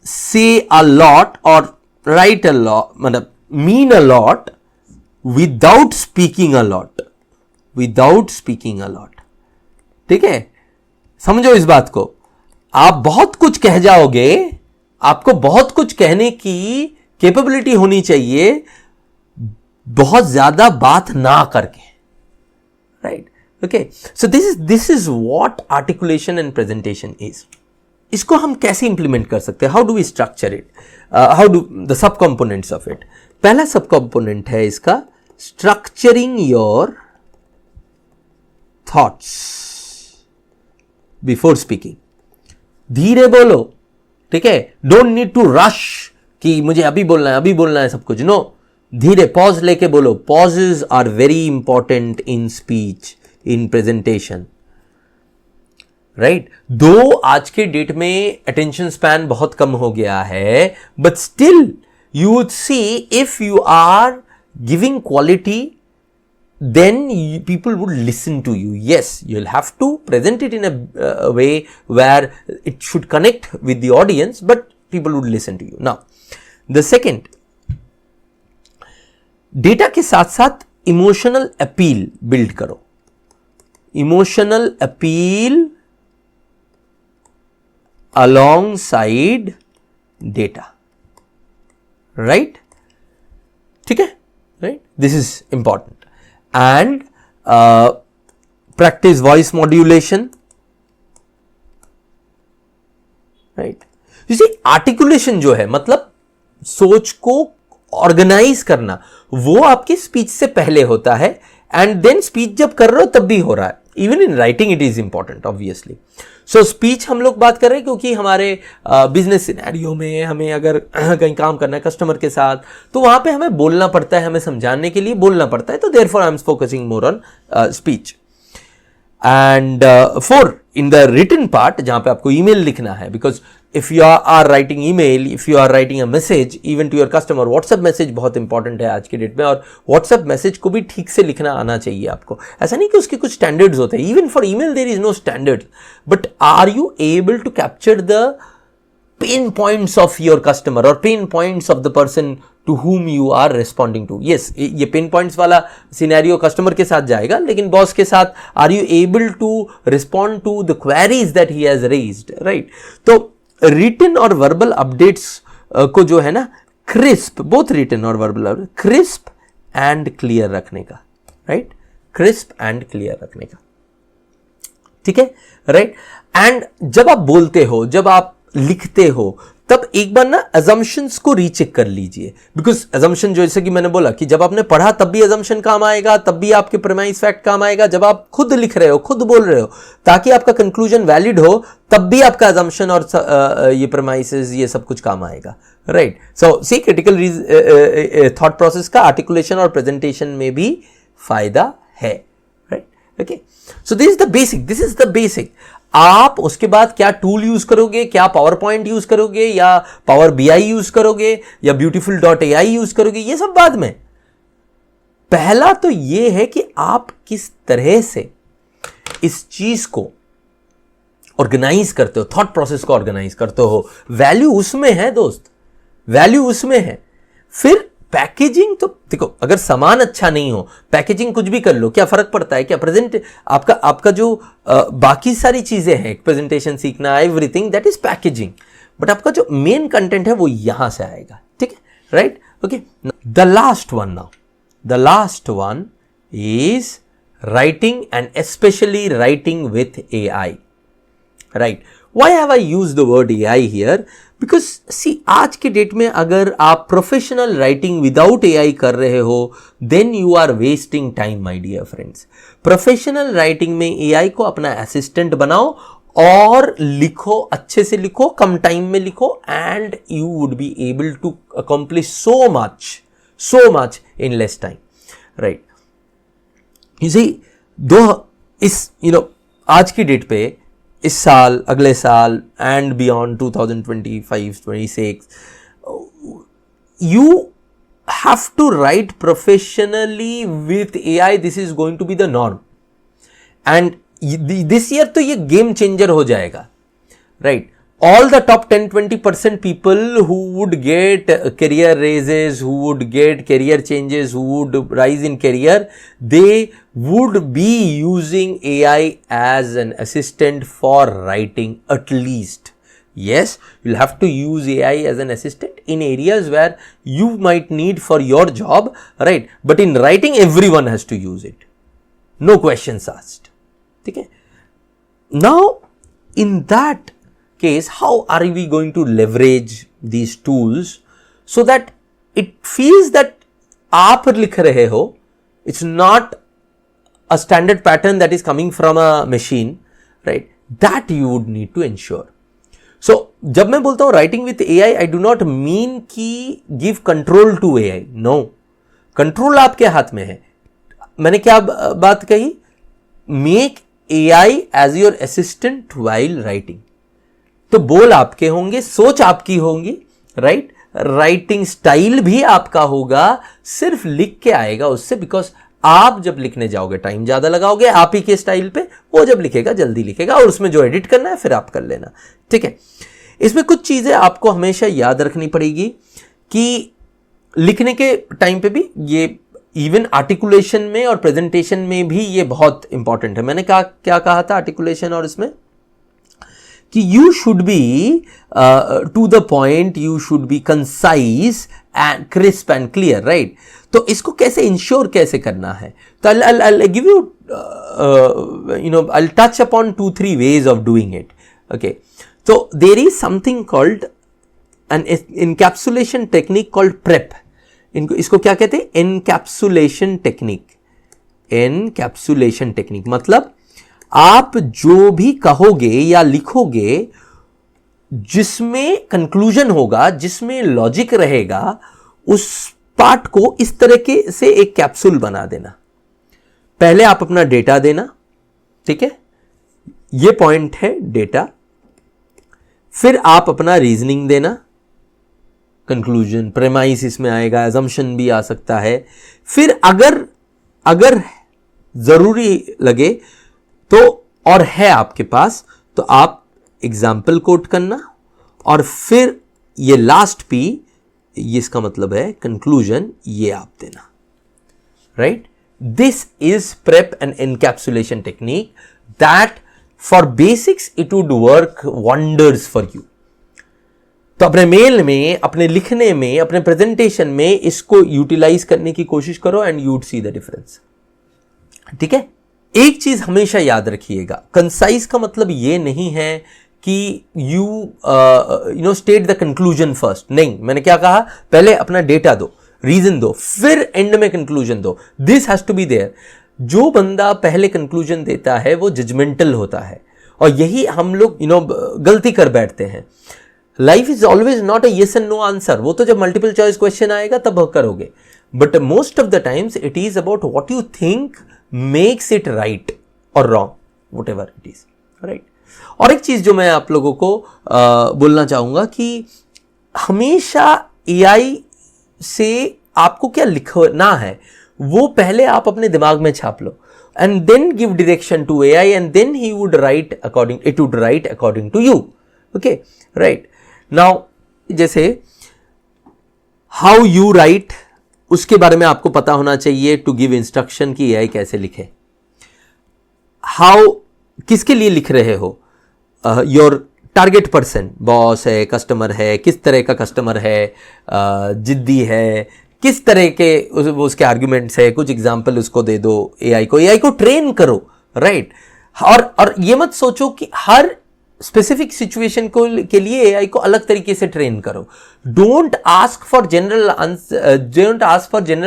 say a lot or write a lot, mean a lot without speaking a lot, without speaking a lot. ठीक है, समझो इस बात को। आप बहुत कुछ कह जाओगे, आपको बहुत कुछ कहने की कैपेबिलिटी होनी चाहिए, बहुत ज्यादा बात ना करके, right. Okay, so this is what articulation and presentation is. इसको हम कैसे इंप्लीमेंट कर सकते हैं? How do we structure it? How do the sub components of it? पहला सब कंपोनेंट है इसका structuring your thoughts before speaking. धीरे बोलो, ठीक है, डोंट नीड टू रश कि मुझे अभी बोलना है, अभी बोलना है सब कुछ, नो, धीरे पॉज लेके बोलो। Pauses are very important in speech, in presentation, right. दो आज के डेट में अटेंशन स्पैन बहुत कम हो गया है, but still you would see if you are giving quality, then people would listen to you. Yes, you'll have to present it in a way where it should connect with the audience, but people would listen to you. Now, the second, data के साथ साथ emotional appeal build करो। Emotional appeal alongside data, right? ठीक है, right? This is important. And practice voice modulation, right? You see, articulation जो है, मतलब सोच को ऑर्गेनाइज करना, वो आपकी स्पीच से पहले होता है, एंड देन स्पीच जब कर रहे हो तब भी हो रहा है। Even in writing it is important, obviously. So speech हम लोग बात कर रहे हैं क्योंकि हमारे बिजनेस सिनेरियो में हमें अगर कहीं काम करना है कस्टमर के साथ, तो वहां पे हमें बोलना पड़ता है, हमें समझाने के लिए बोलना पड़ता है, तो therefore I am focusing more on speech. And four, in the written part, जहां पे आपको ईमेल लिखना है, because if you are writing email, if you are writing a message even to your customer, WhatsApp message बहुत important है आज के date में, और व्हाट्सएप मैसेज को भी ठीक से लिखना आना चाहिए आपको। ऐसा नहीं कि उसके कुछ स्टैंडर्ड्स होते हैं, even for email there is no standard, but are you able to capture the pain points of your customer और pain points of the person to whom you are responding to? Yes, ये pain points वाला scenario customer के साथ जाएगा, लेकिन boss के साथ are you able to respond to the queries that he has raised, right? तो रिटन और वर्बल अपडेट्स को जो है ना, क्रिस्प, बोथ रिटन और वर्बल, क्रिस्प एंड क्लियर रखने का, राइट? क्रिस्प एंड क्लियर रखने का, ठीक है, राइट? एंड जब आप बोलते हो, जब आप लिखते हो, तब एक बार ना अजम्पशंस को रीचेक कर लीजिए, बिकॉज अजम्पशन, जैसे कि मैंने बोला कि जब आपने पढ़ा तब भी अजम्पशन काम आएगा, तब भी आपके प्रीमाइस फैक्ट काम आएगा, जब आप खुद लिख रहे हो, खुद बोल रहे हो, ताकि आपका कंक्लूजन वैलिड हो, तब भी आपका अजम्पशन और ये प्रीमाइसेस, ये सब कुछ काम आएगा, राइट? सो सी, क्रिटिकल थॉट प्रोसेस का आर्टिकुलेशन और प्रेजेंटेशन में भी फायदा है, right? Okay, so this is the basic, this is the basic. आप उसके बाद क्या टूल यूज करोगे, क्या पावर पॉइंट यूज करोगे, या पावर बीआई यूज करोगे, या beautiful.ai यूज करोगे, ये सब बाद में। पहला तो ये है कि आप किस तरह से इस चीज को ऑर्गेनाइज करते हो, थॉट प्रोसेस को ऑर्गेनाइज करते हो। वैल्यू उसमें है दोस्त, वैल्यू उसमें है। फिर पैकेजिंग, तो देखो, अगर सामान अच्छा नहीं हो, पैकेजिंग कुछ भी कर लो, क्या फर्क पड़ता है? क्या प्रेजेंट आपका जो बाकी सारी चीजें हैं, प्रेजेंटेशन सीखना, everything, that is packaging, but आपका जो मेन कंटेंट है वो यहां से आएगा, ठीक है, right, okay. The last one now, the last one is writing and especially writing with AI, right? Why have I used the word AI here? Because see, आज के डेट में अगर आप प्रोफेशनल राइटिंग विदाउट AI कर रहे हो, then you are wasting time, my dear friends. Professional writing में AI को अपना असिस्टेंट बनाओ और लिखो, अच्छे से लिखो, कम टाइम में लिखो, and you would be able to accomplish so much in less time, right? आज की डेट पे, इस साल, अगले साल and beyond 2025-26, you have to write professionally with AI. This is going to be the norm and this year तो ये game changer हो जाएगा, right? All the top 10-20% people who would get career raises, who would get career changes, who would rise in career, they would be using AI as an assistant for writing at least. Yes, you'll have to use AI as an assistant in areas where you might need for your job, right? But in writing, everyone has to use it. No questions asked. Okay? Now, in that case, how are we going to leverage these tools so that it feels that आप लिख रहे हो, it's not a standard pattern that is coming from a machine, right? That you would need to ensure. So जब मैं बोलता हूँ writing with AI, I do not mean कि give control to AI. No, control आपके हाथ में है. मैंने क्या बात कही? Make AI as your assistant while writing. तो बोल आपके होंगे, सोच आपकी होंगी, राइट? राइटिंग स्टाइल भी आपका होगा, सिर्फ लिख के आएगा उससे, बिकॉज आप जब लिखने जाओगे टाइम ज्यादा लगाओगे आप ही के स्टाइल पे, वो जब लिखेगा जल्दी लिखेगा, और उसमें जो एडिट करना है फिर आप कर लेना, ठीक है? इसमें कुछ चीजें आपको हमेशा याद रखनी पड़ेगी कि लिखने के टाइम पे भी ये, इवन आर्टिकुलेशन में और प्रेजेंटेशन में भी ये बहुत इंपॉर्टेंट है. मैंने क्या कहा था आर्टिकुलेशन और इसमें, कि you should be to the point, you should be concise and crisp and clear, right? तो इसको कैसे इंश्योर कैसे करना है, तो I'll give you I'll touch upon 2-3 ways of doing it. Okay, so there is something called an encapsulation technique called prep. इसको क्या कहते हैं? Encapsulation technique. एनकैप्सुलेशन टेक्निक मतलब आप जो भी कहोगे या लिखोगे जिसमें कंक्लूजन होगा, जिसमें लॉजिक रहेगा, उस पार्ट को इस तरह के से एक कैप्सूल बना देना. पहले आप अपना डेटा देना, ठीक है, ये पॉइंट है डेटा. फिर आप अपना रीजनिंग देना, कंक्लूजन, प्रेमाइस इसमें आएगा, एजम्पशन भी आ सकता है. फिर अगर जरूरी लगे तो, और है आपके पास, तो आप एग्जाम्पल कोट करना, और फिर ये लास्ट पी, ये इसका मतलब है कंक्लूजन, ये आप देना, right? This is prep and encapsulation technique that for basics it would work wonders for you. तो अपने मेल में, अपने लिखने में, अपने प्रेजेंटेशन में इसको यूटिलाइज करने की कोशिश करो and you would see the difference. ठीक है? एक चीज हमेशा याद रखिएगा, कंसाइज का मतलब ये नहीं है कि you state the conclusion first. नहीं, मैंने क्या कहा, पहले अपना डेटा दो, रीजन दो, फिर एंड में कंक्लूजन दो. This has to be there. जो बंदा पहले कंक्लूजन देता है वो जजमेंटल होता है, और यही हम लोग गलती कर बैठते हैं. Life is always not a yes and no answer. वो तो जब मल्टीपल चॉइस क्वेश्चन आएगा तब करोगे, but most of the times it is about what you think makes it right और wrong, whatever it is, right? और एक चीज जो मैं आप लोगों को बोलना चाहूंगा कि हमेशा एआई से आपको क्या लिखना है वो पहले आप अपने दिमाग में छाप लो, and then give direction to AI, and then he would write according, it would write according to you. Okay, right? Now जैसे हाउ यू राइट, उसके बारे में आपको पता होना चाहिए टू गिव इंस्ट्रक्शन कि एआई कैसे लिखे. हाउ, किसके लिए लिख रहे हो, योर टारगेट पर्सन बॉस है, कस्टमर है, किस तरह का कस्टमर है, जिद्दी है, किस तरह के उसके आर्ग्यूमेंट्स है, कुछ एग्जांपल उसको दे दो। एआई को ट्रेन करो, राइट। और ये मत सोचो कि हर स्पेसिफिक सिचुएशन को के लिए एआई को अलग तरीके से ट्रेन करो। Don't ask for general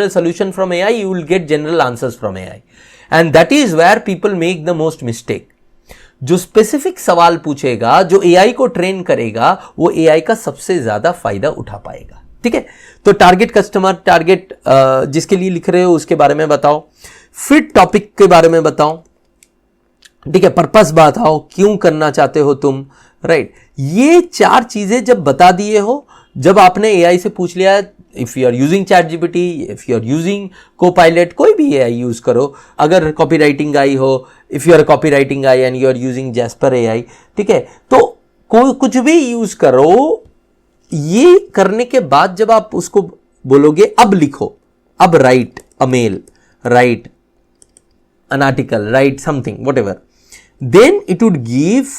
solution from AI, you will get general answers from AI, and that is where people make the most mistake. जो स्पेसिफिक सवाल पूछेगा, जो एआई को ट्रेन करेगा, वो एआई का सबसे ज्यादा फायदा उठा पाएगा। ठीक है, तो टारगेट कस्टमर, टारगेट जिसके लिए लिख रहे हो उसके बारे में बताओ, फिट टॉपिक के बारे में बताओ, ठीक है, पर्पस बताओ, क्यों करना चाहते हो तुम, राइट। ये 4 चीजें जब बता दिए हो, जब आपने एआई से पूछ लिया, if you are using ChatGPT, if you are using Copilot, कोई भी एआई यूज करो, अगर कॉपी राइटिंग आई हो, if you are copywriting AI and you are using Jasper AI, ठीक है, तो कोई कुछ भी यूज करो। ये करने के बाद जब आप उसको बोलोगे अब लिखो, अब write a mail, write an article, write something, whatever, then it would give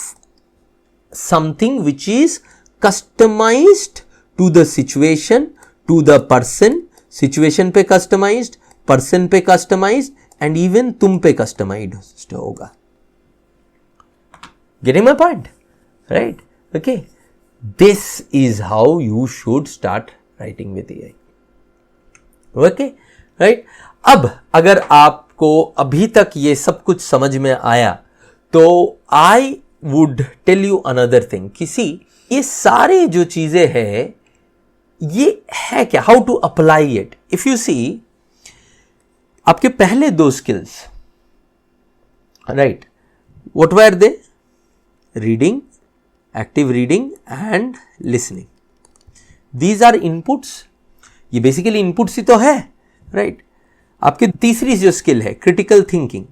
something which is customized to the situation, to the person, situation पे customized, person पे customized, and even तुम पे customized होगा। Getting my point, right? Okay, this is how you should start writing with AI. Okay, right? अब अगर आपको अभी तक ये सब कुछ समझ में आया, तो I would tell you another thing, ये सारे जो चीजें हैं, ये है क्या, how to apply it. If you see, आपके पहले 2 skills, right, what were they? Reading, active reading and listening. These are inputs. ये बेसिकली इनपुट्स ही तो है, राइट। आपकी तीसरी जो स्किल है, critical thinking,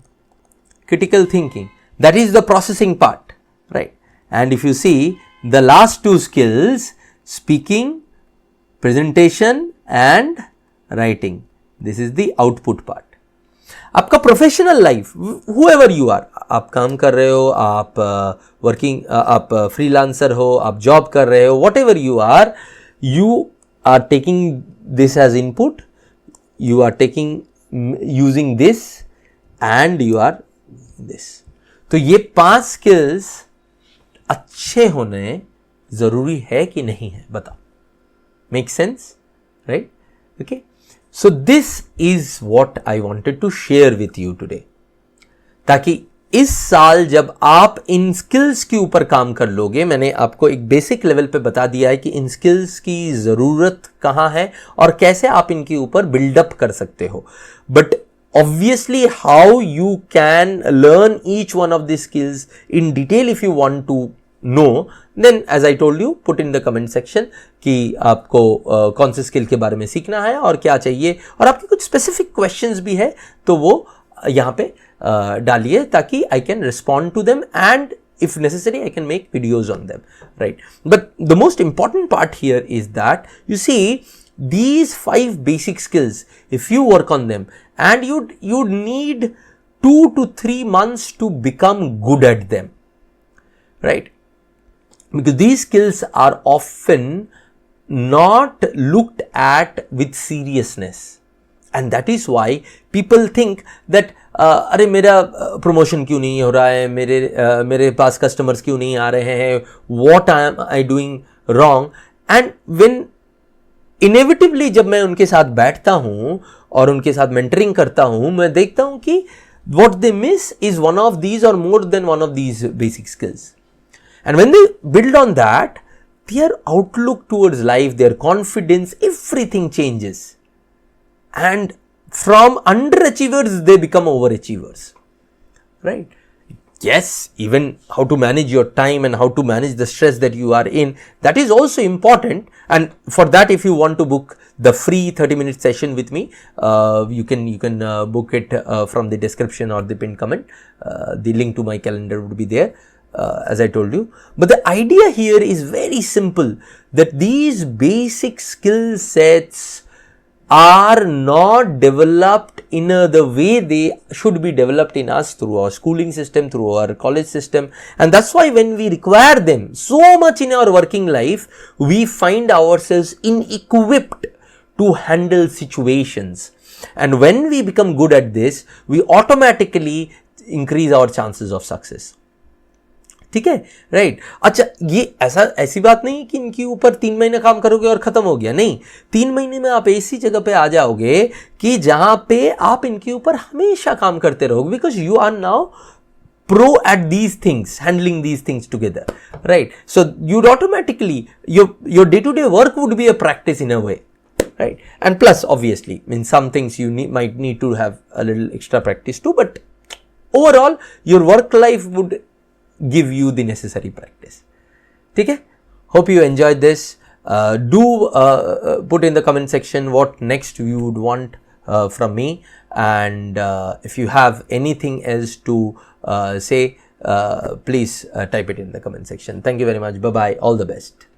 that is the processing part, right. And if you see the last 2 skills, speaking, presentation and writing, this is the output part. आपका professional life, whoever you are, आप काम कर रहे हो, आप वर्किंग, आप freelancer हो, आप जॉब कर रहे हो, whatever you are taking this as input, you are using this and you are this। तो ये 5 स्किल्स अच्छे होने जरूरी है कि नहीं है, बताओ। Make sense, right? Okay, so this is what I wanted to share with you today, ताकि इस साल जब आप इन स्किल्स के ऊपर काम कर लोगे, मैंने आपको एक बेसिक लेवल पे बता दिया है कि इन स्किल्स की जरूरत कहां है और कैसे आप इनके ऊपर बिल्डअप कर सकते हो। But obviously how you can learn each one of the skills in detail, if you want to know, then as I told you, put in the comment section कि आपको कौन से स्किल के बारे में सीखना है और क्या चाहिए, और आपके कुछ स्पेसिफिक क्वेश्चंस भी है तो वो यहाँ पे डालिए, ताकि I can respond to them and if necessary I can make videos on them, right? But the most important part here is that you see these 5 basic skills, if you work on them, and you'd need 2 to 3 months to become good at them, right? Because these skills are often not looked at with seriousness, and that is why people think that अरे मेरा promotion क्यों नहीं हो रहा है, मेरे पास customers क्यों नहीं आ रहे हैं, what I doing wrong. And when inevitably जब मैं उनके साथ बैठता हूं और उनके साथ मेंटरिंग करता हूं, मैं देखता हूं कि what they miss is one of these और more than one of these basic skills, and when they build on that, their outlook towards life, their confidence, everything changes, and from underachievers they become overachievers, right? Yes, even how to manage your time and how to manage the stress that you are in, that is also important. And for that, if you want to book the free 30-minute session with me, you can book it from the description or the pinned comment. The link to my calendar would be there, as I told you. But the idea here is very simple, that these basic skill sets are not developed inner, the way they should be developed in us through our schooling system, through our college system. And that's why when we require them so much in our working life, we find ourselves inequipped to handle situations. And when we become good at this, we automatically increase our chances of success. ठीक है, right. अच्छा, ये ऐसी बात नहीं कि इनके ऊपर 3 महीने काम करोगे और खत्म हो गया, नहीं। 3 महीने में आप ऐसी जगह पे आ जाओगे कि जहां पे आप इनके ऊपर हमेशा काम करते रहोगे, because you are now pro at these things, handling these things together, right? So you'd automatically, your day-to-day work would be a practice in a way, right? And plus, obviously, in some things you might need to have a little extra practice too, but overall your work life would give you the necessary practice. ठीक है? Hope you enjoyed this. Do put in the comment section what next you would want from me, and if you have anything else to say, please type it in the comment section. Thank you very much. Bye bye. All the best.